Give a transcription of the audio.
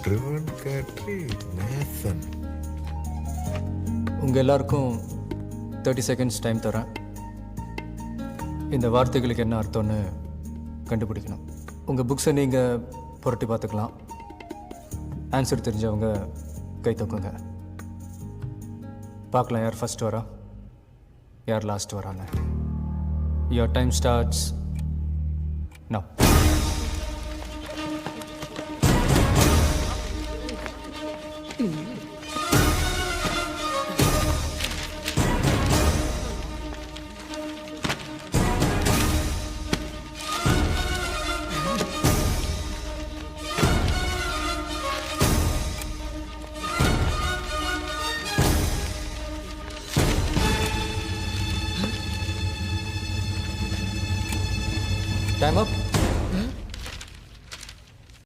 Driven கேட்ரி நேசன். உங்கள் எல்லாருக்கும் 30 seconds time தரேன். இந்த வார்த்தைகளுக்கு என்ன அர்த்தம்னு கண்டுபிடிக்கணும். உங்கள் புக்ஸை நீங்கள் புரட்டி பார்த்துக்கலாம். ஆன்சர் தெரிஞ்சவங்க கை தூக்குங்க. பார்க்கலாம் யார் ஃபர்ஸ்ட் வரா, யார் லாஸ்ட் வராங்க. Your time starts now. Time up.